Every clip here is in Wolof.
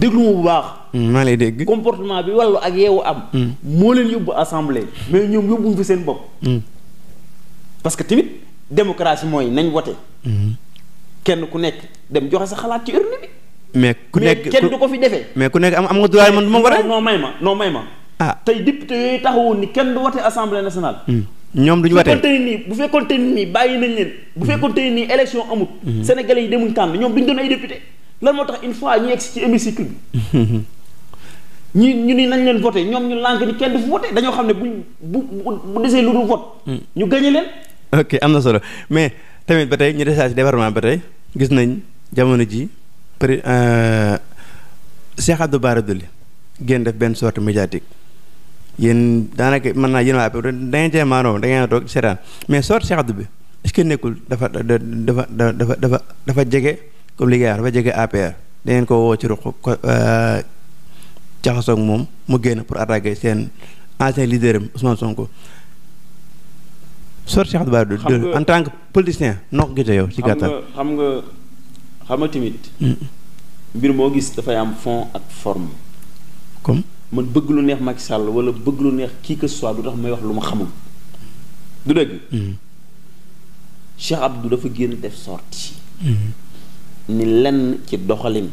déglu ma bu baax. maa lay dégg. comportement bi wàllu ak yeewu am. moo leen yóbbu assemblée. mais ñoom yóbbuñ fi seen bopp. parce que tamit démocratie mooy nañ wote. kenn ku nekk dem joxe sa xalaat ci urne bi. mais ku nekk kenn du ko fi defee. mais ku nekk am nga droit man du ma wote. non may ma. ah tey député yooyu taxawoon ni kenn du wote assemblée nationale. ñoom duñu wote bu fekkoon te nii bàyyi nañ leen. bu fekkoon te nii élection amut. sénégalais yi demuñ tànn ñoom duñ doon ay député. lan moo tax une fois ñu egsi ci hémicycle bi. ñu ni nañ leen voté ñoom ñu lànk ni kenn du fi voté dañoo xam ne bu desee lu dul vote. ñu gagné leen. ok am na solo mais tamit ba tey ñu desaat ci département ba tey gis nañ jamono ji Cheikh Abdou Bara Dolly génn def benn sorte médiatique yéen daanaka mën naa yéen waa da ngeen cee maanoo da ngeen toog seetaan mais sorte Cheikh Abdou bi est-ce que nekkul dafa jege comme li nga wax dafa jege APR da ngeen ko woo ci ruq ko jaxasoog moom mu génn pour attaquer seen ancien leader am Ousmane Sonko sorte Cheikh Abdou Bara Dolly en tant que politicien noo ko gisee yow ci gàttal. xam nga tamit. mbir moo gis dafay am fond ak forme. comme man bëgg lu neex Macky Sall wala bëgg lu neex qui que ce soit du tax may wax lu ma xamul. du dëgg. Cheikh Abdou dafa génn def sorti ni lenn ci doxalin.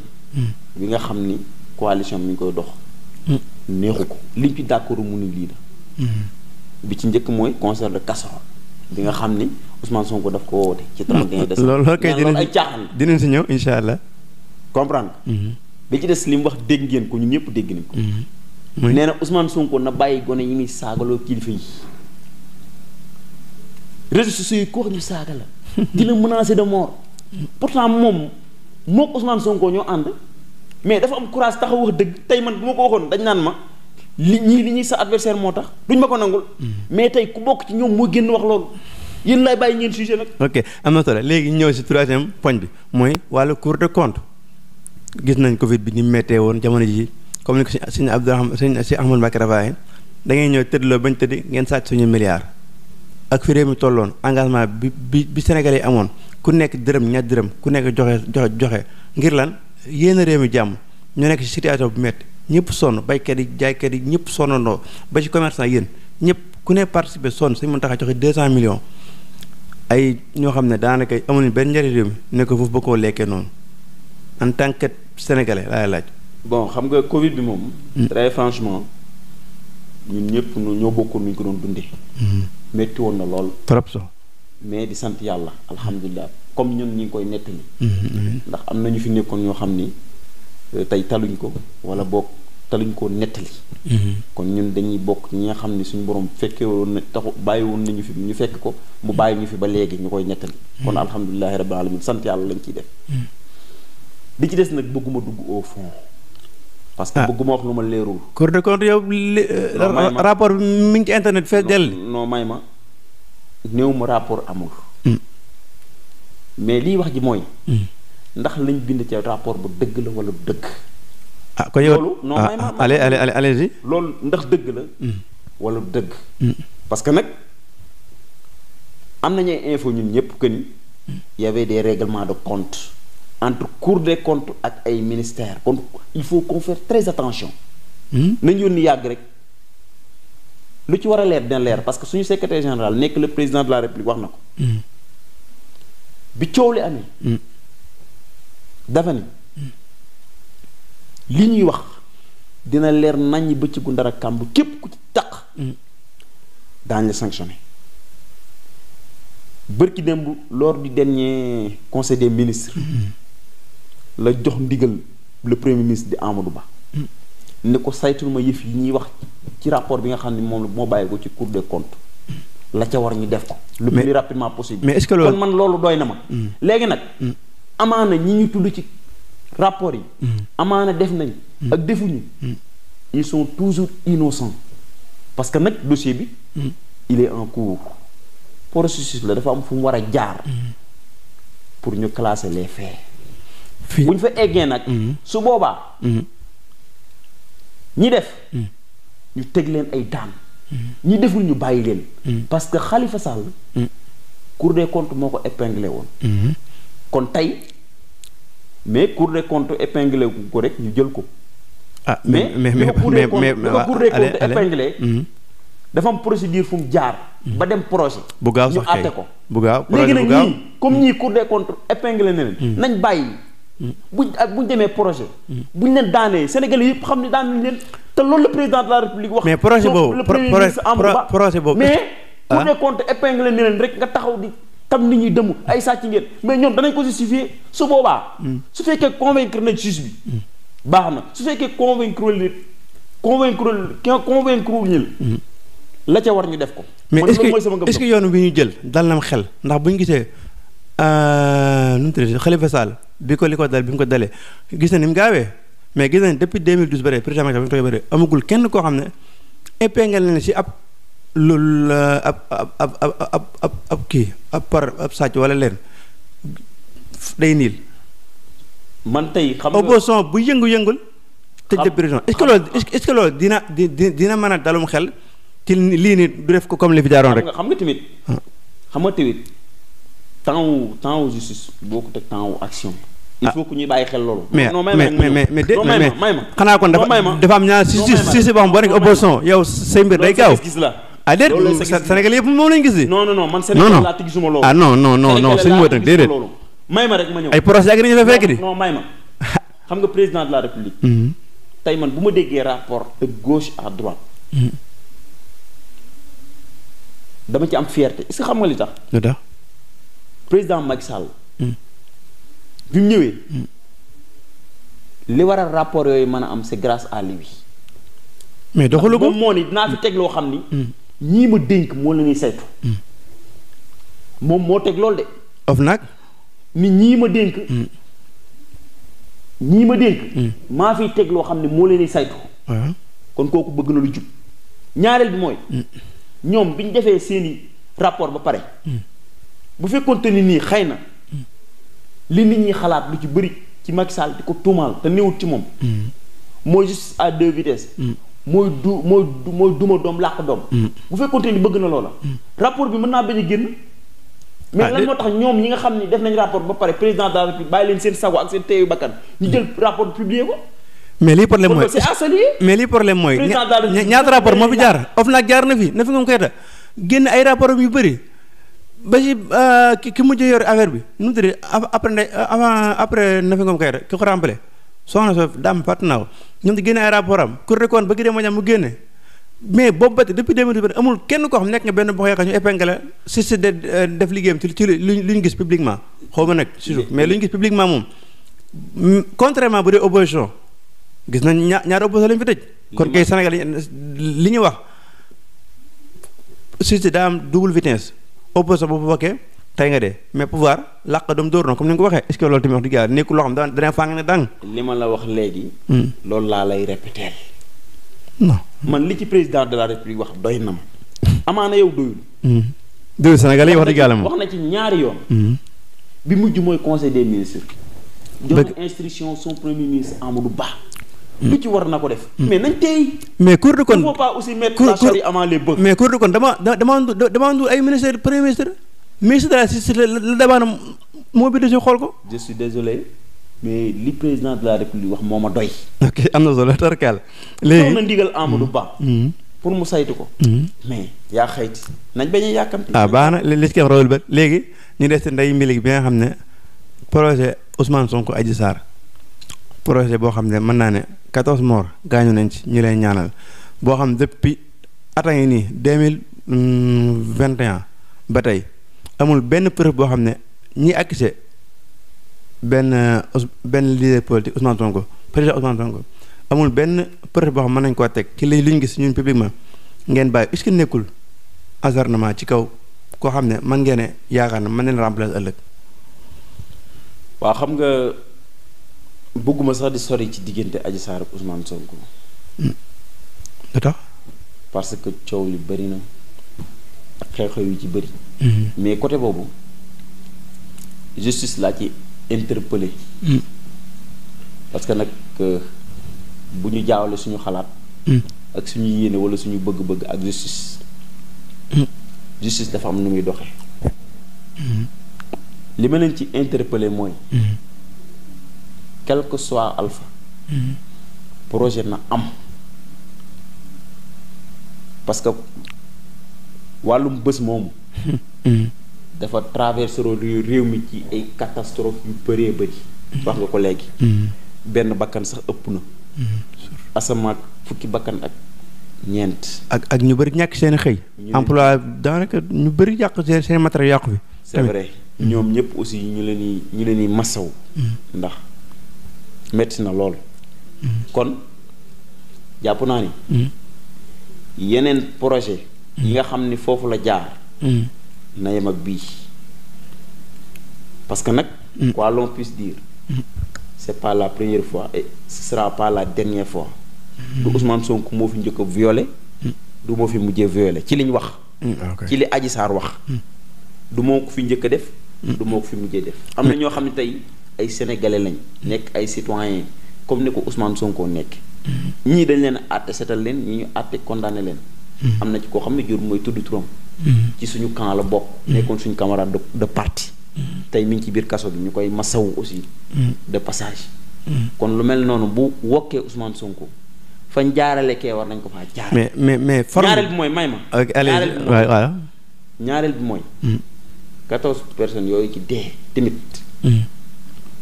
bi nga xam ni coalition mi ngi koy dox. neexu ko liñ ci d'accord mu ni lii la. bi ci njëkk mooy concert de casserole bi nga xam ni Ousmane Sonko daf ko woote. ci 31 décembre loolu kay ay caaxaan dinañ si ñëw incha allah. comprendre bi ci des li mu wax dégg ngeen ko ñun ñëpp dégg nañ ko. nee na Ousmane Sonko na bàyyi gone yi muy saagaloo kilifa yi. réseaux sociaux yi ko wax ñu saaga la. di la menacer de mort. pourtant moom mook Ousmane Sonko ñoo ànd. mais dafa am courage taxaw wax dëgg tey man bu ma ko waxoon dañ naan ma li ñuy sa adversaire moo tax duñ ma ko nangul. mais tey ku bokk ci ñoom moo génn wax loolu. yéen lay bàyyi ngeen sujet nag. ok am na solo léegi ñëw si troisième poñ bi mooy wàllu Cour des comptes gis nañ Covid bi ni mu méttee woon jamono ji comme ni ko sëñ Abdourahmane sëñ Ahmadou Mbacké Rafaay da ngay ñëw tëddloo bañ tëddi ngeen sàcc suñu milliards ak fi réew mi tolloon engagement bi Sénégalais yi amoon ku nekk dërëm ñaar dërëm ku nekk joxe ngir lan yéen a réew mi jàmm ñu nekk ci situation bu métti ñëpp sonn baykat yi jaaykat yi ñëpp sonnandoo ba ci commerçant yéen ñëpp ku ne participer sonn suñu mën tax a joxe 200 millions ay ñoo xam ne daanaka amuñu benn njëriñ réew mi ne ko foofu ba koo lekkee noonu en tant que sénégalais laay laaj. bon xam nga Covid bi moom. très franchement ñun ñëpp ñoo bokkoon nu ñu ko doon dundee. métti woon na lool. trop so mais di sant yàlla alhamdulilah comme ñun ñi ngi koy nettali. ndax am na ñu fi nekkoon ñoo xam ni tey taluñ ko wala boog taluñ ko nettali. kon ñun dañuy bokk ñi nga xam ni suñu borom fekkee woon na taxu bàyyi woon nañu fi ñu fekk ko mu bàyyi ñu fi ba léegi ñu koy nettali. kon alhamdulilahi rabbil alamin sant yàlla lañ ciy def. li ci des nag bëgguma dugg au fond. parce que bëgguma wax lu ma leerul. Cour des comptes yow rapport bi mi ngi ci internet fees dell. non may ma néew ma rapport amul. mais lii wax ji mooy. ndax lañ bind ci rapport bu dëgg la wala bu dëgg. ah kon yow loolu non may ma allez-y loolu ndax dëgg la. wala bu dëgg. parce que nag am nañu ay info ñun ñëpp que ni y avait des règlements de compte entre Cour des comptes ak ay ministères kon il faut qu'on fasse très attention. nañ yónni yàgg rek lu ci war a leer dina leer parce que suñu secrétaire général nekk le président de la république wax na ko. bi coow li amee. dafa ni li ñuy wax dina leer naññ bëccëgu ndara kàmb képp ku ci taq. daañu la sanctionné. bërki démb lors du dernier conseil des ministres. la jox ndigal le premier ministre di Amadou Ba. ne ko saytul ma yëf yi ñuy wax ci rapport bi nga xam ne moom moo bàyyi ko ci Cour des comptes. la ca war ñu def ko. le plus rapidement possible. mais est-ce que loolu kon man loolu doy na ma. léegi nag. amaana ñi ñu tudd ci rapport yi. amaana def nañ. ak defuñu. ils sont toujours innocents. parce que nag dossier bi. il est en cours. processus la dafa am fu mu war a jaar. pour ñu classer les faits. bu ñu fa eggee nag. su boobaa. ñi def. ñu teg leen ay daan. ñi deful ñu bàyyi leen. parce que Khalifa Sall. Cour des comptes moo ko épinglé woon. kon tey mais Cour des comptes épinglé ko rek ñu jël ko ah mais bi ko Cour des comptes épinglé dafa am procédure fu mu jaar. ba dem projet. bu gaaw ñu sax kay àtte ko. bu gaaw léegi nag bu gaaw ñii comme ñii Cour des comptes épinglé na leen. nañ bàyyi. buñ demee projet. buñ leen daanee Sénégalais yëpp xam ne daan nañ leen te loolu le président de la République wax. mais projet boobu le premier ministre Amadou Ba projet boobu. mais Cour des comptes épinglé na leen rek nga taxaw di tam nit ñi dëmm ay sàcc ngeen mais ñoom danañ ko justifier su boobaa. su fekkee convaincre na juge bi. baax na su fekkee convaincre ñil la ca war ñu def ko. mais est-ce que yoon bi ñu jël dal na xel ndax bu ñu gisee nu mu tuddati Khalifa Sall bi ko li ko dal bi mu ko dalee gis na ni mu gaawee mais gis nañ depuis 2012 ba tey président Macky Sall bi mu toogee ba tey amagul kenn koo xam ne épingle na si ab loolu ab kii ab sàcc wala leen day niil. man tey xam nga opposition bu yëngu-yëngul. tëj de prison est-ce que loolu dina mën a dalum xel. ci lii nii du def ko comme li fi jaaroon rek. xam nga tamit temps wu justice boo ko teg temps wu action. il faut que ñuy bàyyi xel loolu. mais may ma xanaa kon dafa am ñaar si boo xam boo nekk opposition yow say mbir day gaaw. gis la ah déet Sénégal yëpp moom lañu gis di. non man Sénégal laa te gisuma loolu. ah non sëñ moo tax déedéet. may ma rek ma ñëw ay procès yàgg nañu fa fekk di. non may ma xam nga président de la république. tey man bu ma déggee rapport de gauche à droite. dama ci am fierté est-ce que xam nga li tax. lu tax président Macky Sall. bi mu ñëwee. li waral rapport yooyu mën a am c'est grâce à lui. mais doxalu ko moom moo ni dinaa fi teg loo xam ni. ñii ma dénk moo la ñuy saytu. moom moo teg loolu de. of nag. ni ñii ma dénk. maa fiy teg loo xam ne moo leen di saytu. kon kooku bëgg na lu jub. ñaareel bi mooy. ñoom bi ñu defee seeni rapport ba pare. bu fekkoonte ni nii xëy na. li nit ñi xalaat lu ci bëri ci Macky Sall di ko tuumaal te néewut ci moom. mooy justice à deux vitesses. mooy duma doom làq doom. bu fekkoonte ni bëgg na loola. rapport bi mën naa bañ a génn. mais lan moo tax ñoom ñi nga xam ni def nañ rapport ba pare président de la République bàyyi leen seen sago ak seen teeyu bakkan ñu jël rapport publier ko. mais lii problème mooy c'est à saluer. mais lii problème mooy ñaata rapport moo fi jaar OFNAC jaar na fi Nafi Ngom Keïta génn ay rapport yu bëri ba ci ki mujj yor affaire bi nu mu tuddee après Nafi Ngom Keïta ki ko rappelé soxna soo daam fàtt naa ko ñoom di génne ay rapport am Cour des comptes ba gi dee moo mu génne mais boobu ba tey depuis 2012 amul kenn koo xam nekk nga benn boo xam ñu épingle si def liggéeyam ci lu ñu gis publiquement xaw ma nag surtout mais lu ñu gis publiquement moom contrairement bu dee opposition gis nañ ñaari opposition lañu fi tëj. kon kay Sénégal li ñuy wax surtout daa am double vitesse opposition boobu bokkee tey nga dee mais pouvoir làq doom dóor na comme ni nga ko waxee est-ce que loolu tamit wax dëgg yàlla nekkul loo xam dana fàng ne dang. li ma la wax léegi. loolu laa lay répéter. non man li ci président de la République wax doy na ma. amaana yow doyul. doyul Sénégal yi wax dëgg yàlla moom wax na ci ñaari yoon. bi mujj mooy conseil des ministres. jox instruction son premier ministre Amadou Ba. lu ci war na ko def. mais nañ tey. mais Cour des comptes il faut pas aussi mettre la charrue avant les bœufs. mais Cour des comptes dama andul ay ministère premier ministre de la justice la demande moo bi de xool ko. je suis désolé mais li président de la République wax moo ma doy. ok am na solo tarkaal. léegi jox na ndigal Amadou Ba. pour mu saytu ko. mais yaa xayti nañ bañ a yàkkamti. baax na li ci kenn rawul ba léegi ñu des ndey mbilig bi nga xam ne projet Ousmane Sonko Adji Sarr projet boo xam ne mën naa ne 14 morts gaañu nañ ci ñu lay ñaanal boo xam depuis at ngi nii 2021 ba tey amul benn preuve boo xam ne ñi accusé benn leader politique Ousmane Sonko président Ousmane Sonko amul benn preuve boo xam mën nañ koo teg ci li ñu gis ñun publiquement ngeen bàyyi est-ce que nekkul acharnement ci kaw koo xam ne man ngeen ne yaakaar na mën leen remplacer ëllëg. waaw xam nga bëgguma sax di sori ci diggante Adji Sarr ak Ousmane Sonko. lu tax. parce que coow li bëri na ak xew-xew yu ci bëri. mais côté boobu justice laa ci interpellé. parce que nag bu ñu jaawale suñu xalaat. ak suñu yéene wala suñu bëgg-bëgg ak justice. justice dafa am nu muy doxee. li ma leen ci interpellé mooy. quel que soit alpha. projet na am parce que wàllum bés moomu dafa traversé réew mi ci ay catastrophe yu bëree bëri wax nga ko léegi benn bakkan sax ëpp na asamaak fukki bakkan ak ñeent ak ñu bëri ñàkk seen xëy emploi daanaka ñu bëri yàq seen matériel yàqu bi c'est vrai ñoom ñëpp aussi ñu leen di massaw ndax metti na lool kon jàpp naa ni yeneen projet yi nga xam ni foofu la jaar na yem ak bii parce que nag quoi l'on puisse dire c'est pas la première fois et ce sera pas la dernière fois du Ousmane Sonko moo fi njëkk a violé du moo fi mujjee violé ci liñ wax ci li Adji Sarr wax du moo ko fi njëkk a def du moo ko fi mujjee def am na ñoo xam ne tey ay sénégalais lañ nekk ay citoyens comme ni ko Ousmane Sonko nekk ñii dañ leen àtte setal leen ñii ñu àtte condamné leen am na ci koo xam ne jur mooy tudd turam ci suñu camp la bokk nekkoon suñu camarade de parti tey mi ngi ci biir kaso bi ñu koy masawu aussi de passage kon lu mel noonu bu wokkee Ousmane Sonko fañ jaarale kee war nañ ko faa jaar mais ñaareel bi mooy may ma ñaareel bi mooy 14 personnes yooyu ci dee tamit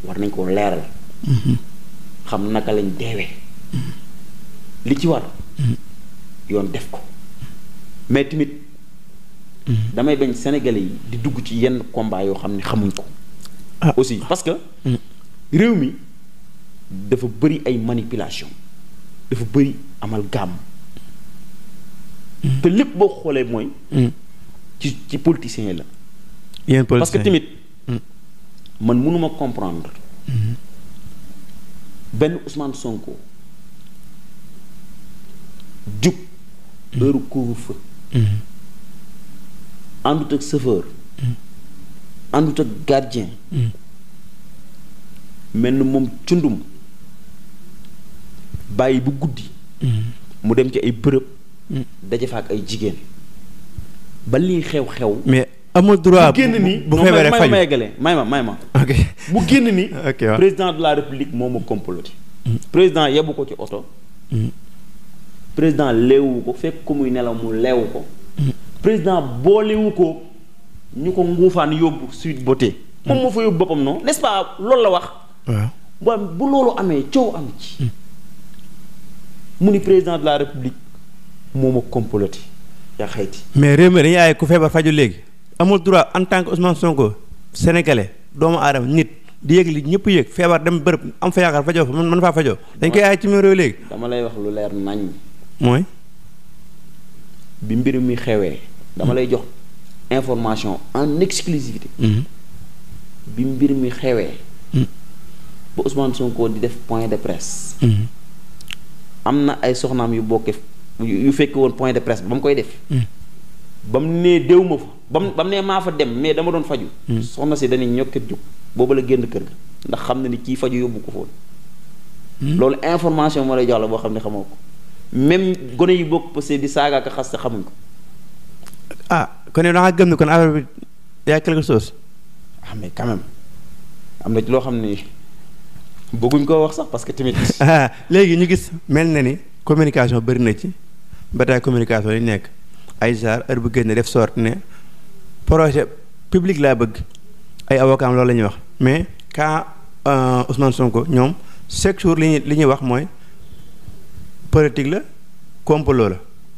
war nañ ko leeral xam naka lañ deewee li ci war yoon def ko mais tamit damay bañ Sénégalais yi di dugg ci yenn combat yoo xam ne xamuñ ko aussi parce que réew mi dafa bëri ay manipulation dafa bëri amalgame te lépp boo xoolee mooy ci politiciens yi la yéen parce que tamit man mënuma comprendre benn Ousmane Sonko jug heure couvre-feu àndut ak chauffeur àndut ak gardien mel na moom cundum bàyyi bu guddi mu dem ci ay bërëb daje fa ak ay jigéen ba lii xew-xew mais amul droit bu génn ni bu feebaree faju may ma ok mu génn ni ok waaw président de la république moo ma comploté président yebu ko ci oto président leewu ko fekk ko muy nelaw mu leewu ko président boolewu ko ñu ko nguufaan yóbbu Sweet Beauté moom moo fa yóbbu boppam non n'est-ce pas loolu la wax waaw bu loolu amee coow am ci mu ni président de la république moo ma comploté yaa xayti mais réew mi dañuy aaye ku feebar faju léegi amul droit en tant que Ousmane Sonko sénégalais doomu aadama nit di yëg li ñëpp yëg feebar dem bërëb am fa yaakaar fajoo fa mën faa fajoo dañ koy aaye ci même réew léegi dama lay wax lu leer nañ mooy bi mbir mi xewee dama lay jox information en exclusivité bi mbir mi xewee ba Ousmane Sonko di def point de presse am na ay soxnaam yu bokke yu fekk woon point de presse ba mu koy def ba mu nee déw ma fa ba mu nee maa fa dem mais dama doon faju soxna si dañuy ñokket jóg boobu la génn kër ga ndax xam na ni kii faju yóbbu ko foon loolu information moo lay jox la boo xam ne xamoo ko même gone yi bokk parce que di saaga ak xas te xamuñ ko kon yow da nga gëm ne kon affaire bi yaa quelque chose mais quand même am na ci loo xam ne bëgguñ koo wax sax parce que tamit léegi ñu gis mel na ni communication bëri na ci bataille communication yi nekk ay genre heure bu génne def sorte ne projet public laa bëgg ay avocat am loolu la ñuy wax mais quand Ousmane Sonko ñoom chaque jour li ñuy wax mooy politique la complot la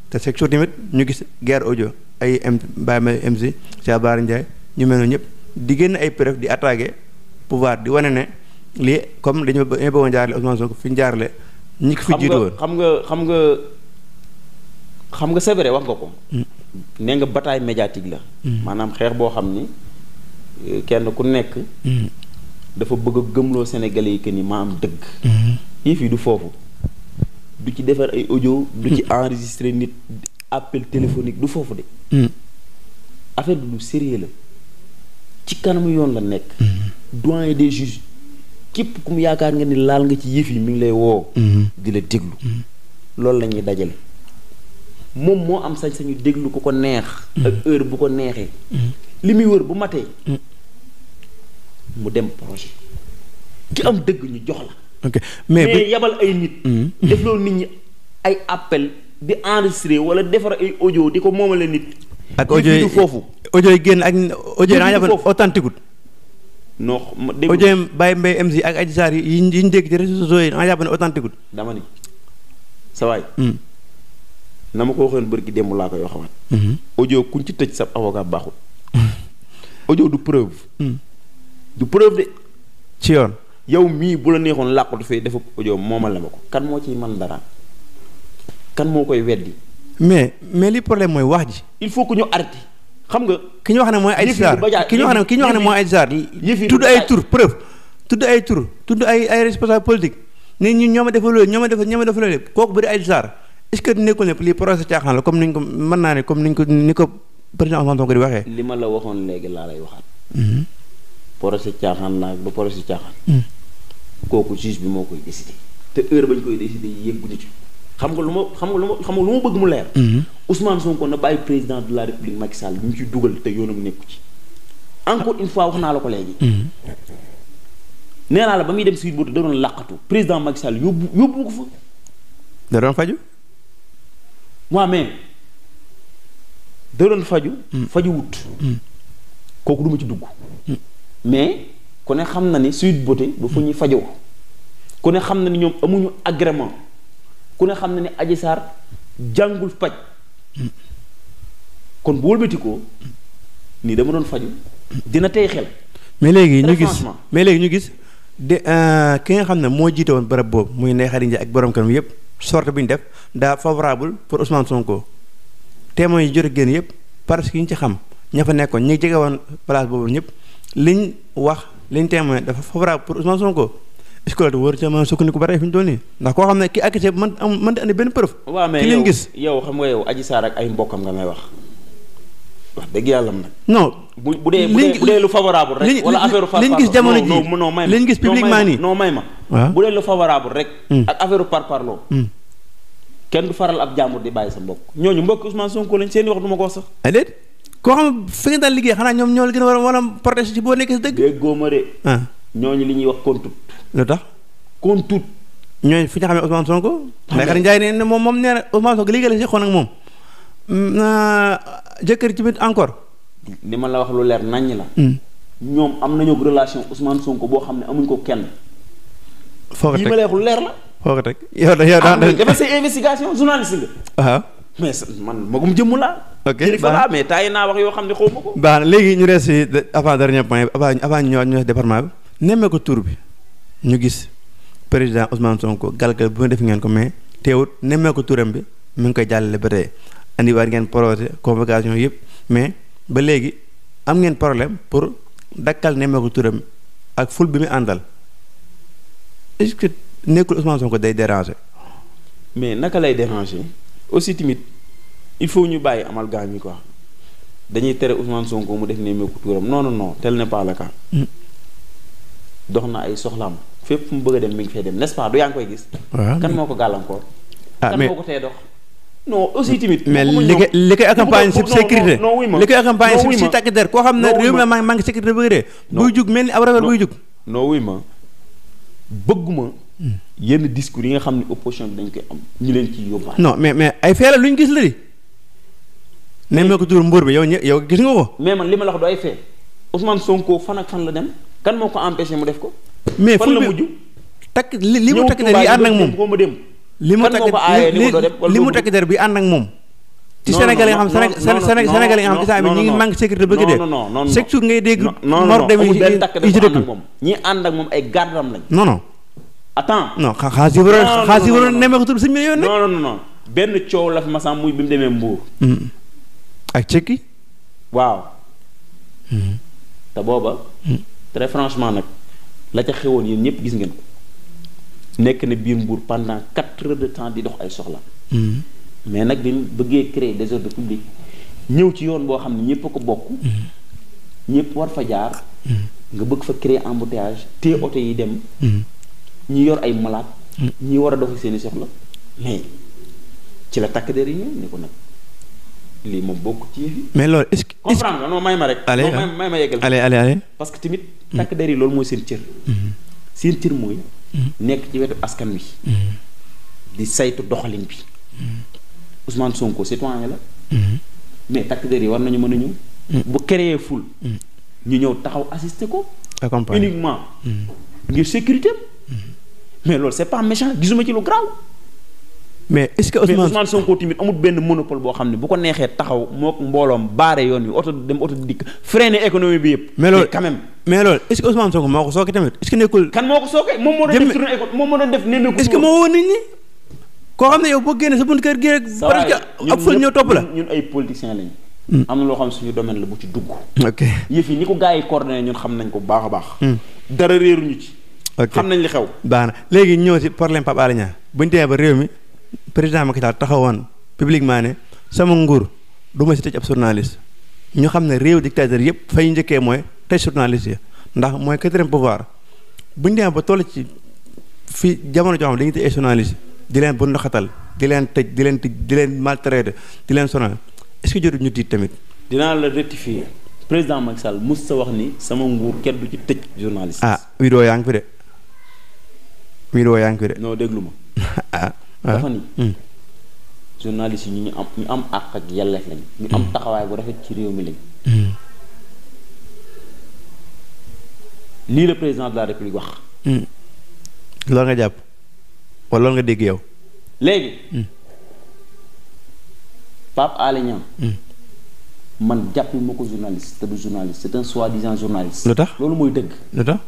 te chaque jour tamit ñu gis guerre audio ay Baye MC Cheikh Bara Ndiaye ñu mel noonu ñëpp di génn ay preuve di attaquer pouvoir di wane ne lii comme dañu bëggoon jaarale Ousmane Sonko fi ñu jaarale ñi ko fi jiitu woon xam nga c'est vrai wax nga ko nee nga bataille médiatique la maanaam xeex boo xam ni kenn ku nekk dafa bëgg a gëmloo Sénégalais yi que ni maa am dëgg yii fii du foofu du ci defar ay audio du ci enregistrer nit appel téléphonique du foofu de affaire bi lu sérieux la ci kanamu yoon la nekk doyen des juges képp ku mu yaakaar nga ni laal nga ci yëf yi mi ngi lay woo di la déglu loolu la ñuy dajale moom moo am sañ-sañu déglu ku ko neex ak heure bu ko neexee li muy wër bu matee mu dem projet ki am dëgg ñu jox la ok mais yabal ay nit. def loolu nit ñi ay appel di enregistré wala defar ay audio di ko moomale nit. ak audio yi foofu. audio yi génn ak audio yi da nga jàpp ne authentique. non dégg audio yi Baye Mbaye MC ak Adji Sarr yi ñu dégg ci réseaux sociaux yi da nga jàpp ne authentique. dama ni sa waay. na ma ko waxoon bërki démb laa koy waxawaat. audio kuñ ci tëj sa avocat baaxul. audio du preuve. du preuve de. ci yoon. yow mii bu la neexoon làqatu fee dafa audio moomal la ma ko kan moo ciy man dara kan moo koy weddi. mais li problème mooy wax ji. il faut que ñu arrêté xam nga. ki ñu wax ne mooy Adji Sarr ki ñu wax ne mooy Adji Sarr tudd ay tur preuve tudd ay tur tudd ay responsable politique nit ñi ñoo ma defal loolu ñoo ma defal loolu kooku bëri Adji Sarr est-ce que nekkul ne lii procès caaxaan la comme niñ ko mën naa ne comme ni ko président Ousmane Sonko di waxee. li ma la waxoon léegi laa lay waxaat. procès caaxaan la du procès caaxaan. kooku juge bi moo koy décider. te heure bañ koy décider yegguñu ci. xam nga lu ma bëgg mu leer. Ousmane Sonko na bàyyi président de la République Macky Sall ñu ci dugal te yoonam nekku ci. encore une fois wax naa la ko léegi. nee naa la ba muy dem Sweet Beauté da doon làqatu président Macky Sall yóbbu ko fa. da doon faju. waaw mais da doon faju. faju wut. kooku du ma ci dugg. mais ku ne xam na ni Sweet Beauté ba fu ñuy fajoo. ku ne xam na ni ñoom amuñu agrément. ku ne xam na ne Adji Sarr jàngul faj kon bu wëlbatikoo nii dama doon faju dina tey xel. mais léegi ñu gis de ki nga xam ne moo jiite woon barab boobu muy Ndeye Khady Ndiaye ak borom kanam yëpp sorte bi ñu def daa favorable pour Ousmane Sonko témoins yi jot a génn yëpp parce que ñu ci xam ña fa nekkoon ñi jege woon place boobu ñëpp liñ wax liñ témoin dafa favorable pour Ousmane Sonko. est-ce que wóor ca mën a sukkandiku ba tey fi ñu doon nii ndax koo xam ne ki accusé man di andi benn preuve. waaw mais ki leen gis yow xam nga yow Adji Sarr ak ay mbokkam nga may wax dëgg yàlla nag. non bu dee lu favorable rek. wala affaire par liñ gis jamono ji non may ma liñ gis publiquement nii non may ma. waaw bu dee lu favorable rek. ak affaire par parloo. kenn du faral ab jàmbur di bàyyi sa mbokk ñooñu mbokk Ousmane Sonko lañ seen i wax du ma ko wax sax. déet koo xam fi nga daan liggéey xanaa ñoom ñoo la gën a war a protéger ci boo nekkee si dëgg. déggoo ma de. ñooñu li ñuy wax kontut. lu tax kontut. ñooñu fi ñu xamee Ousmane Sonko. Ndeye Khady Ndiaye ne moom nee na Ousmane Sonko liggéey la si xoon ak moom. jëkkër ci biir encore. li ma la wax lu leer naññ la. ñoom am nañu relation Ousmane Sonko boo xam ne amuñ ko kenn. foo ko teg li ma la wax lu leer la. foo ko teg yow dafa say investigation journaliste nga. waaw mais man magum jëmm laa. ok mais taay naa wax yoo xam ne xaw ma ko. baax na léegi ñu des si avant dernier point avant ñu ñëwaat ñu des département bi. nemmee ko tur bi ñu gis président Ousmane Sonko galgal bu ma def ngeen ko mais teewut nemmee ko turam bi mu ngi koy jàllale ba tey andiwaat ngeen projet convocation yëpp mais ba léegi am ngeen problème pour dakkal nemmee ko turam ak ful bi mu àndal est-ce que nekkul Ousmane Sonko day déranger. mais naka lay déranger aussi tamit il faut ñu bàyyi amalgame yi quoi dañuy tere Ousmane Sonko mu def nemmee ko turam non tel n'est pas le cas. dox na ay soxlaam fépp fu mu bëgg a dem mi ngi fay dem n'est-ce pas du yaa ngi koy gis. kan moo ko gàllankoor. kan moo ko tee dox. non aussi tamit. mais li koy accompagne si sécurité li koy accompagne si takk der koo xam ne réew mi maa ngi sécurité bëgg dee. buy jug mel ni ab rafet buy jug. non wuy ma bëgguma yenn discours yi nga xam ne opposition bi dañ koy am ñu leen ciy yóbbaale. non mais ay fee la lu ñu gis la di. nemmee ko tur mbóor bi yow gis nga ko. mais man li ma la wax du ay fee Ousmane Sonko fan ak fan la dem. kan moo ko empêché mu def ko. mais fan la mujj. takk li mu takk der bi ànd ak moom li mu takk der bi ànd ak moom. ci Sénégal yi nga xam Sénégal yi nga xam isaan bi ñu ngi manque sécurité bëgg dee. chaque jour ngay dégg. mor dem yi ci dëkk bi ñi ànd ak moom ay gardam lañ. non. attends. non xaas yi waroon nemmee ko tur sëñ bi yoon ne. non benn coow la fi masam muy bi mu demee Mbour. ak cekki. waaw. te booba. très franchement nag la ca xewoon yéen ñëpp gis ngeen ko nekk na biir Mbour pendant 4 heures de temps di dox ay soxla. mais nag bi bëggee créer désordre public ñëw ci yoon boo xam ne ñëpp a ko bokk. ñëpp war fa jaar. nga bëgg fa créer embouteillage te oto yi dem. ñi yor ay malade. ñi war a doxi seeni soxla mais ci la takk der yi ñëw ne ko nag lii moom bokk ci yëf yi. mais loolu est-ce que comprendre nga non may ma rek. allez may ma yeggal. allez parce que tamit takk der yi loolu mooy seen cër. seen cër mooy nekk ci wetu askan wi. di saytu doxalin bi. Ousmane Sonko citoyen la. mais takk der yi war nañu mën a ñëw. bu créer ful. ñu ñëw taxaw assister ko. uniquement. ngir sécurité mais loolu c'est pas méchant gisuma ci lu grave. mais est-ce que Ousmane Sonko tamit amul benn monopole boo xam ne bu ko neexee taxaw mook mbooloom baare yoon wi oto dem oto dikk freiner économie bi yëpp. mais loolu quand même. mais loolu est-ce que Ousmane Sonko moo ko sooke tamit est-ce que nekkul. kan moo ko sooke moom moo doon def tournée éco moom moo doon def nemmeeku. est-ce que moo woo nit ñi. koo xam ne yow boo génnee sa bunt kër gi rek. parce que ab fël ñëw topp la ñun ay politiciens lañu. am na loo xam ne suñu domaine la bu ci dugg. ok yëf yi ni ko gars yi coordonné ñun xam nañ ko bu baax a baax. dara réeruñu ci. xam nañ li xew. baax na léegi ñëw si problème Pape Alé Niang bu ñu demee ba réew mi président Macky Sall taxawoon publiquement ne sama nguur du ma si tëj ab journaliste ñu xam ne réew dictateur yëpp fay njëkkee mooy tëj journaliste yi ndax mooy quatrième pouvoir bu ñu demee ba toll ci fi jamono joo xam dañuy tëj ay journaliste di leen bu ndoxatal di leen tëj di leen maltraité di leen sonal est-ce que jotul ñu tiit tamit. dinaa la rectifier président Macky Sall mos sa wax ni sama nguur kenn du ci tëj journaliste. ah vidéo yaa ngi fi de. vidéo yaa ngi fi de. non déglu ma. dafa ni. journaliste yi ñu am àq ak yelleef lañ. ñu am taxawaay bu rafet ci réew mi lañ. lii la président de la république wax. loolu nga jàpp wala loolu nga dégg yow. léegi. Pape Alé Niang. man jàpp ma ko journaliste te du journaliste c'est un soi-disant journaliste. lu tax loolu mooy dëgg. lu tax.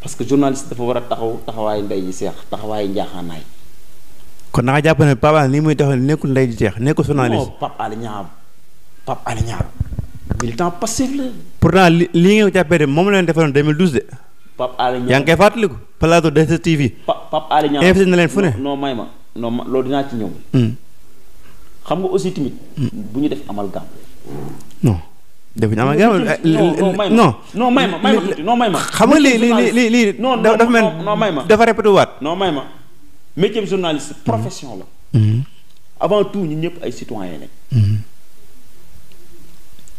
parce que journaliste dafa war a taxawaayu ndey ji seex taxawaayu njaaxaanaay. kon da nga jàpp ne Pape Alé nii muy taxaw nekkul ndey ji seex nekkul journaliste. non Pape Alé Niang militant passif la. pourtant lii nga jàppee de moom la leen defaloon 2012 de. Pape Alé Niang yaa ngi koy fàttaliku. plateau de TV. Pape Alé Niang invité na leen fu ne. non may ma loolu dinaa ci ñëw. xam nga aussi tamit. bu ñu def amalgame. non. defuñu amalgame non may ma xam nga lii non dafa mel non may ma dafa répété waat. non may ma métier journaliste profession la. avant tout ñun ñëpp ay citoyens lañ.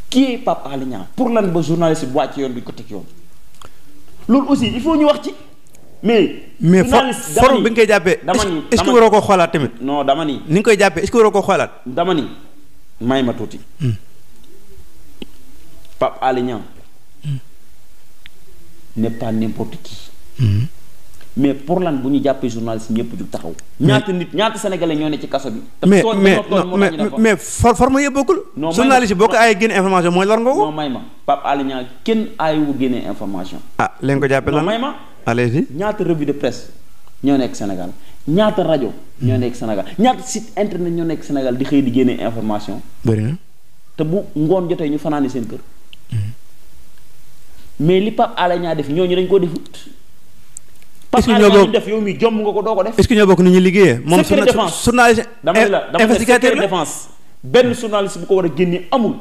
qui est Pape Alé Niang pour lan ba journaliste bu wàcc yoon bi ko teg yoon. loolu aussi il faut ñu wax ci. mais forme bi nga koy jàppee. est-ce que waroo koo xoolaat tamit. non dama ni. ni nga koy jàppee est-ce que waroo koo xoolaat. dama ni may ma tuuti. Pape Alé Niang n'est pas n'importe qui. mais pour lan bu ñu jàppee journaliste ñëpp jug taxaw. ñaata sénégalais ñoo ne ci kaso bi. mais forme yëpp bokkul. non journaliste yi boo ko aayee génne information mooy lor nga ko. non may ma Pape Alé Niang kenn aayu génne information. leen ko jàppee lan may ma. allez-y. ñaata revue de presse ñoo nekk Sénégal ñaata rajo ñoo nekk Sénégal ñaata site internet ñoo nekk Sénégal di xëy di génne information. bëri na. te bu ngoon jotee ñu fanaani seen kër. mais li Pape Alé Niang def ñooñu dañ ko defut. est-ce que ñoo bokk def yow mi jomm nga ko doo ko def. est-ce que ñoo bokk ni ñu liggéeyee. moom journaliste investigateur la défense benn journaliste bu ko war a génne amul.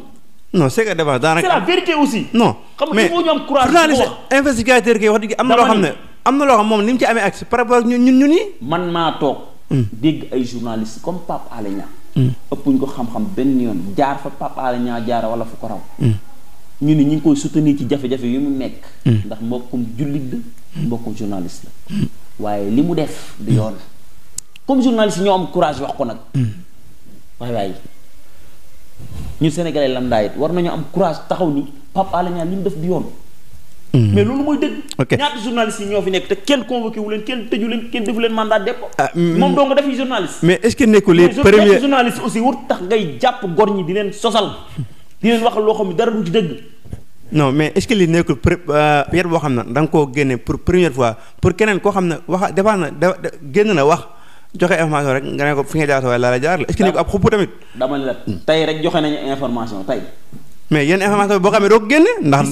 non secret défense daanaka. c'est la vérité aussi. non mais xam nga ñu am courage journaliste investigateur kay wax dëgg am na loo xam ne. am na loo xam moom ni mu ci amee accès par rapport ak ñun ñi. man maa toog. dégg ay journaliste comme Pape Alé Niang. ëppuñ ko xam-xam benn yoon jaar fa Pape Alé Niang jaara wala fu ko raw. ñu ni ñu ngi koy soutenir ci jafe-jafe yu mu nekk. ndax mbokkum jullit la. mbokkum journaliste la. waaye li mu def du yoon. comme journaliste ñoo am courage wax ko nag. waaye ñun sénégalais lambda it war nañu am courage taxaw ni Pape Alé Niang li mu def du yoon. mais loolu mooy dëgg. ñaata journaliste yi ñoo fi nekk te kenn convoqué wu leen kenn tëju leen kenn defu leen mandat de dépôt. moom doo nga defi journaliste. mais est-ce que nekkul les premiers journaliste aussi wut tax ngay jàpp gor ñi di leen sosal. di leen wax loo xam ne dara du ci dëgg. non mais est-ce que li nekkul yar boo xam ne da nga koo génne pour première fois pour keneen koo xam ne wax defaa na génn na wax joxe information rek nga ne ko fi nga jaar sa waaye laa la jaar la est-ce que nekkul ab xupp tamit. dama ne la tey rek joxe nañu information tey. mais yenn information boo xamee doo ko génne. ndax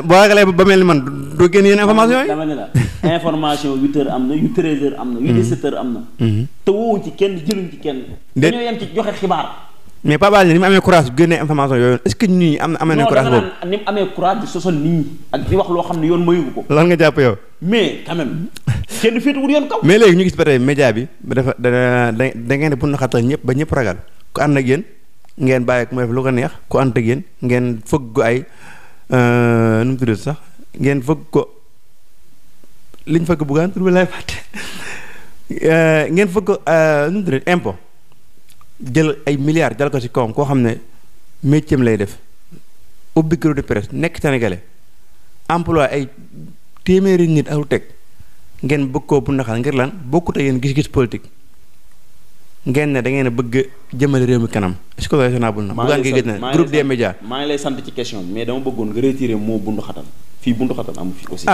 boo ragalee ba mel ni man doo génne yenn information yi. dama ne la information 8h am na yu 13h am na yu 17h am na. te woowuñ ci kenn jëluñ ci kenn. dañoo yem ci joxe xibaar. mais Pape Alé ni mu amee courage bu génnee information yooyu est-ce que ñii am nañu courage boobu. non ni mu amee courage di sosal nit ñi ak di wax loo xam ne yoon mayu ko. lan nga jàpp yow. mais quand même kenn féetuwul yoon kaw. mais léegi ñu gis ba tey média bi dafa da ngeen di bund xatal ñëpp ba ñëpp ragal ku ànd ak yéen ngeen bàyyi ku mu def lu ko neex ku ànd ak yéen ngeen fëgg ko ay nu mu tudd sax ngeen fëgg ko liñ fekk Bougane tur bi lay fàtte ngeen fekk nu mu tuddee impôt jël ay milliards jal ko ci kawam koo xam ne métier lay def ubbi bureau de presse nekk sénégalais emploi ay téeméeri nit ak lu teg ngeen bëgg koo bu ndaxal ngir lan bokkut ak yéen gis-gis politique ngeen ne da ngeen a bëgg jëmale réew mi kanam est-ce que raisonnable na. Bougane Gueye gis na groupe des médias. maa ngi lay sant ci question bi mais dama bëggoon nga retirer moo bundu xatal fii bundu xatal amu fi aussi.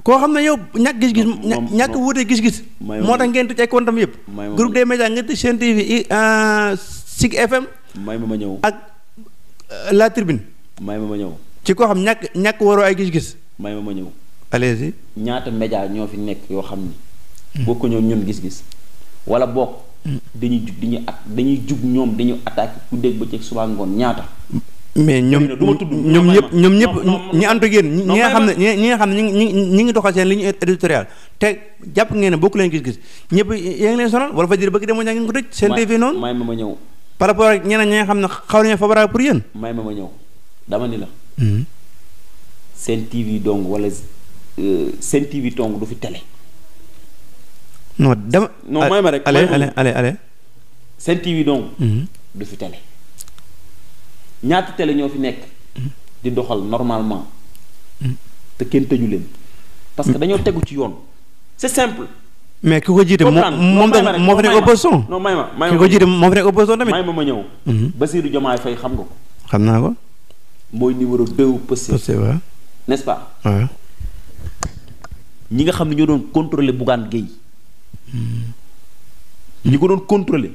koo xam ne yow ñàkk gis-gis. ñàkk wuute gis-gis. moo tax ngeen tëj ay comptam yëpp. groupe des médias nga tëj Sen TV Sig FM. may ma ñëw ak La Tribune. may ma ñëw. ci koo xam ñàkk waroo ay gis-gis. may ma ñëw. allez-y. ñaata média ñoo fi nekk yoo xam ni. bokk ñoom ñun gis-gis. wala bokk. dañuy jug ñoom dañu attaqué ku dégg ba ci suba ngoon ñaata. mais ñoom ñëpp ñi ànd ak yéen ñi nga xam ne ñi nga xam ne ñi ngi doxal seen ligne éditoriale te jàpp ngeen ne bokk leen gis-gis ñëpp yaa ngi leen sonal wala fa jël bëgg demoo ñaa ngeen ko tëj Sen TV noonu may ma ñëw par rapport ak ñeneen ñi nga xam ne xaw nañu favorable pour yéen may ma ñëw dama ni la Sen TV dong wala Sen TV dong du fi télé non dama may ma rek allez Sen TV dong du fi télé ñaata télé ñoo fi nekk di doxal normalement te kenn tëju leen parce que dañoo tegu ci yoon c'est simple. mais ki ko jiite moom tamit moo fi nekk opposition. non may ma ki ko jiite moo fi nekk opposition tamit. may ma ñëw. Bassirou Diomaye Faye xam nga ko. xam naa ko. mooy numéro 2 Pastef. waaw n'est-ce pas. waaw. ñi nga xam ne ñoo doon contrôler Bougane Gueye. ñi ko doon contrôler.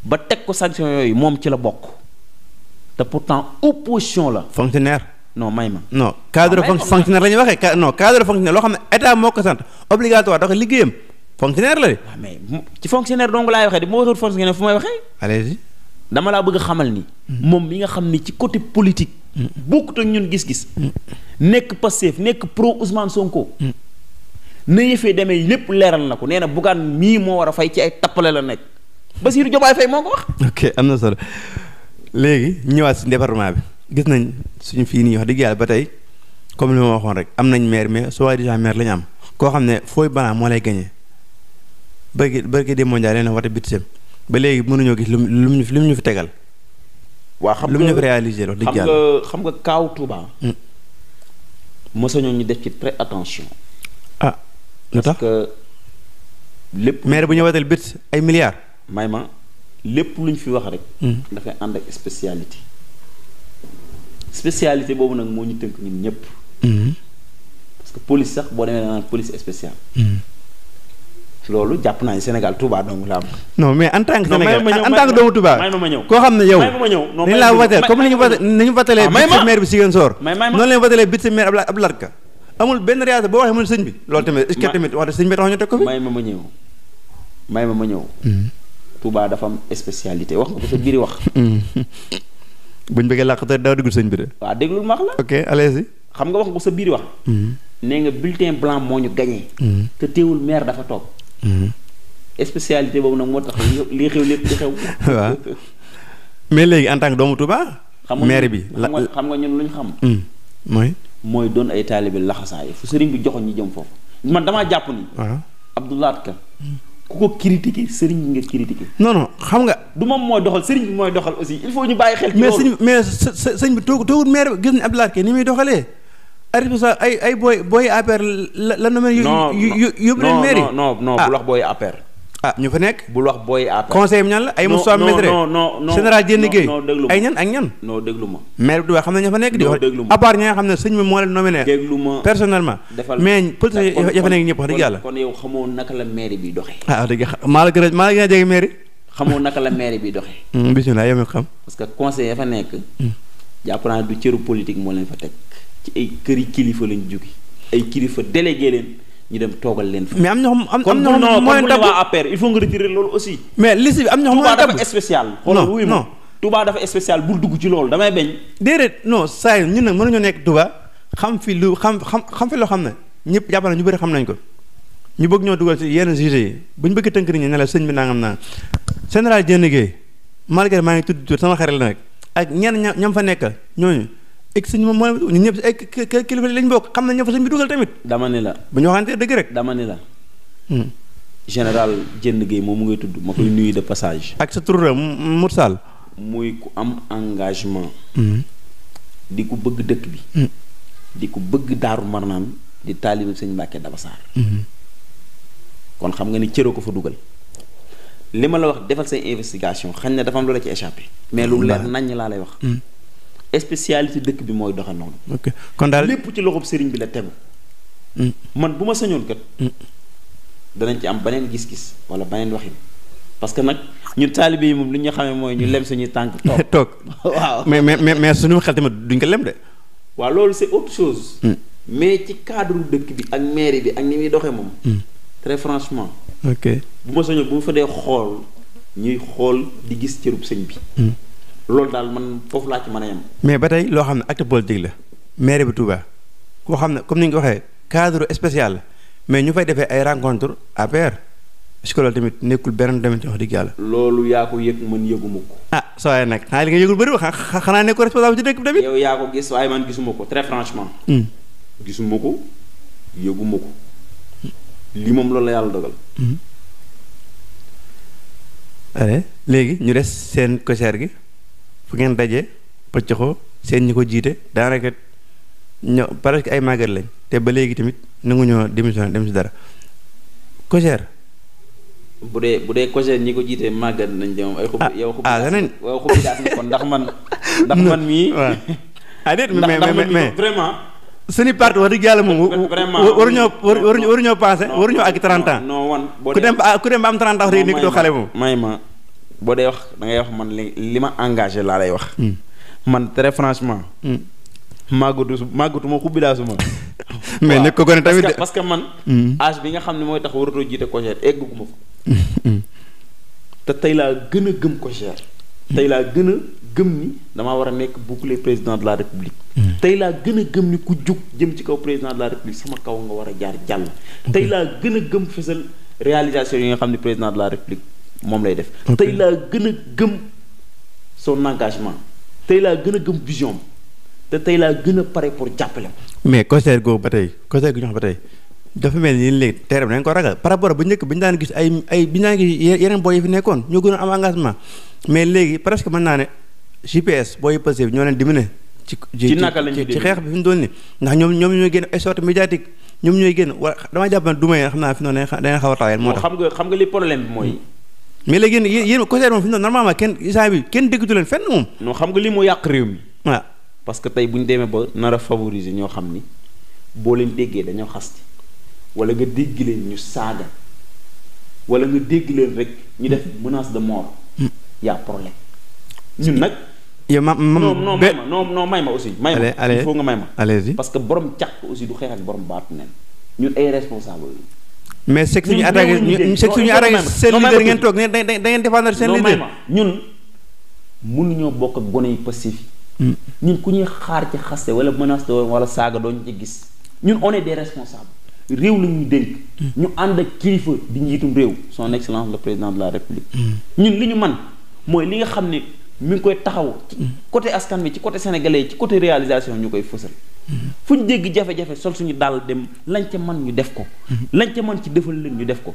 ba teg ko sanction yooyu moom ci la bokk. te pourtant opposition la. fonctionnaire. non may ma. non cadre fonctionnaire la ñuy waxee non cadre fonctionnaire loo xam ne état moo ko sant obligatoire dafa liggéeyam fonctionnaire la de. waaw mais ci fonctionnaire dong laay waxee di ma waxul fonctionnaire fu may waxee. allez-y. dama laa bëgg a xamal ni. moom mi nga xam ni ci côté politique. bokkut ak ñun gis-gis. nekk Pastef nekk pro Ousmane Sonko. na yëfee demee lépp leeral na ko nee na Bougane mii moo war a fay ci ay tappale la nekk Bassirou Diomaye Faye moo ko wax. ok am na solo. léegi ñëwaat si département bi gis nañ suñu fii nii wax dëgg yàlla ba tey comme li ma waxoon rek am nañ maire mais soi-disant maire la ñu am koo xam ne fooy banaa moo lay gañee bërki dem mondial leen wate bitisem ba léegi mënuñoo gis lu mu ñu fi tegal. waa xam lu mu ñu fi réalisé wax dëgg yàlla xam nga kaaw Touba. mosañoo ñu def ci très attention. lu tax parce que lépp. maire bu ñu watal bit ay milliards. may ma lépp lu ñu fi wax rek. dafay ànd ak spécialité boobu nag moo ñu tënk ñun ñëpp. parce que police sax boo demee naan police spéciale. loolu jàpp naa ne Sénégal Touba dong la am. non mais en tant que Sénégal en tant que doomu Touba. may ma ñëw koo xam ne yow. may ma ñëw non dañu laa wateel comme ni ñu watalee. bit si maire bi Ziguinchor. noonu leen watalee bit si maire Abdoulaye Ka amul benn réalité boo waxee mu ne sëñ bi. loolu tamit est-ce que tamit wax dëgg sëñ bi tax ñu teg ko fi. may ma ñëw. Touba dafa am spécialité wax nga ko sa biir wax. buñ bëggee làq te daa dugg sëñ bi de. waaw déglul ma wax la. ok allez-y. xam nga wax nga ko sa biir wax. nee nga bulletin blanc moo ñu gagné. te teewul maire dafa toog. spécialité boobu nag moo tax li xew lépp di xew. waaw mais léegi en tant que doomu Touba. maire bi xam nga ñun lu ñu xam. mooy doon ay taalibe laxasaay fu sëriñ bi joxoon ñu jëm foofu man damaa jàpp ni. waaw Abdoulaye Ka ku ko critiquer sëriñ bi nga critiquer. non xam nga. du moom mooy doxal sëriñ bi mooy doxal aussi il faut ñu bàyyi xel. ci loolu mais sëñ bi toogul maire bi gis nañu Abdoulaye Ka ni muy doxalee. ay booy APR la na mel. yóbbu leen maire yi non bul wax booy APR. ñu fa nekk. bul wax booy APR. conseil bi ñan la ay Moussa Médré. général Diène Gueye ay ñan ak ñan. non déglu ma. maire bi du wax xam ne ña fa nekk. di wax déglu ma à part ñi nga xam ne sëñ bi moo leen nominé. déglu ma personnellement. mais politique ya fa nekk ñëpp wax dëgg yàlla. kon yow xamoo naka la maire bi doxee. wax dëgg maa la gën a jege maire. xamoo naka la maire bi doxee. bisimilah yow mi xam. parce que conseil ya fa nekk. jàpp naa du cëru politique moo leen fa teg ci ay këri kilifa lañ jóge ay kilifa délégué leen ñu dem toogal leen fa. mais am na xam moo leen tabb APR il faut nga retirer loolu aussi. mais liste bi am na xam moo leen tabb Touba dafa spécial. non Touba dafa spécial bul dugg ci loolu damay bañ. déedéet non saa yu ñun nag mënuñoo nekk Touba xam fi lu xam fi loo xam ne ñëpp jàpp na ñu bëri xam nañ ko ñu bëgg ñoo dugal ci yenn sujet yi bu ñu bëgg tënk nit ñi ne la sëñ bi nangam naa général Diène Gueye malgré maa ngi tudd sama xarit la nag ak ñenn ñam fa nekkal ñooñu ek sëñ moom moo ñun ñëpp ay kilifa lañ bokk xam nañ ñoo fa sëñ bi dugal tamit. dama ne la. bu ñu waxantee dëgg rek. dama ne la. général Diène Gueye moom mu ngay tudd. ma koy nuyu de passage. ak sa tur Moursal. muy ku am engagement. di ko bëgg dëkk bi. di ko bëgg Daaru Marnaan di taalibe sëñ Mbàkke Daba Sarr. kon xam nga ni cëroo ko fa dugal. li ma la wax defal say investigation xañ na dafa am loola ci échappé. mais lu leer naññ laa lay wax. spécialité dëkk bi mooy doxe noonu. ok kon daal lépp ci loxob sëriñ bi la tegu. man bu ma sañoon kat. danañ ci am beneen gis-gis wala beneen waxin. parce que nag ñun taalibe yi moom li ñu xamee mooy ñu lem suñuy tànk toog. toog waaw mais suñu xel tamit duñ ko lem de. waaw loolu c'est autre chose. mais ci cadre dëkk bi ak mairie bi ak ni muy doxee moom. très franchement. ok bu ma sañoon bu ma fa dee xool ñuy xool di gis cërub sëñ bi. loolu daal man foofu laa ci mën a yem. mais ba tey loo xam ne acte politique la maire bi Touba koo xam ne comme ni nga ko waxee cadre spécial la mais ñu fay defee ay rencontre APR est-ce que loolu tamit nekkul benn domaine ci wax dëgg yàlla. loolu yaa ko yëg man yëguma ko. ah soo waaye nag xanaa li nga yëgul bëri wax xanaa nekkul responsable ci dëkk bi tamit. yow yaa ko gis waaye man gisuma ko très franchement. gisuma ko yëguma ko li moom loolu la yàlla dogal. allez léegi ñu des seen concert gi. fu ngeen dajee pëccëxoo seen ñi ko jiite daanaka ñoo presque ay màggat lañ te ba léegi tamit nangu ñoo démissionné dem si dara COJER. bu dee COJER ñi ko jiite màggat nañ de moom ay xub yow xubi daat nga kon ndax man mii déet mais vraiment suñu parti wax dëgg yàlla moom waruñoo passé waruñoo àgg 30 ans non wan ku dem ba am 30 ans rek nekk doo xale moom may ma boo dee wax da ngay wax man li ma engagé laa lay wax. man très franchement. màggatu ma xubbi daa suma. mais nekk ko gone tamit de parce que man. âge bi nga xam ne mooy tax waratoo jiite COJER egguma fa. te tey laa gën a gëm COJER. tey laa gën a gëm ni damaa war a nekk bouclier président de la république. tey laa gën a gëm ni ku jug jëm ci kaw président de la république sama kaw nga war a jaar jàll. tey laa gën a gëm fësal réalisation yi nga xam ne président de la république. moom lay def tey laa gën a gëm son engagement tey laa gën a gëm vision te tey laa gën a pare pour jàppale ko. mais COJER googu ba tey COJER gi ñu wax ba tey dafa mel ni léegi terrain bi dañ ko ragal par rapport bu njëkk bi ñu daan gis bi ñu daan gis yeneen booy yi fi nekkoon ñoo gën a am engagement mais léegi presque mën naa ne GPS booy yi passé ñoo leen diminué. ci naka lañ ci xeex bi fi mu doon ni ndax ñoom ñooy génn ay sorties médiatiques ñoom ñooy génn wala damaa jàpp ne du may xam naa fi noonu dañuy xaw a tawee moo tax. xam nga li problème bi mooy. mais léegi yéen COJER moom fi mu ne normalement kenn déggatu leen fenn moom. non xam nga li moo yàq réew mi. waaw parce que tey bu ñu demee ba nar a favoriser ñoo xam ni boo leen déggee dañoo xasti wala nga dégg leen ñu saaga wala nga dégg leen rek ñu def menace de mort. y a problème ñun nag. yow non may ma aussi. may ma il faut nga may ma. allez-y parce que borom càq aussi du xeex ak borom baatu nen ñun ay responsable mais c'est que suñu attaqué seen leader ngeen toog ne da ngeen défendre seen leader ñun mënuñoo bokk ak gone yi passif ñun ku ñuy xaar ci xaste wala menace de wala saaga dooñu ci gis ñun on est des responsables réew la ñuy dénk ñu ànd ak kilifa di njiitum réew son excellence le président de la république ñun li ñu man mooy li nga xam ne mi ngi koy taxaw ci côté askan bi ci côté sénégalais yi ci côté réalisation ñu koy fësal fu ñu dégg jafe-jafe sol suñu dàll dem lañ ca man ñu def ko lañ ca man ci defal leen ñu def ko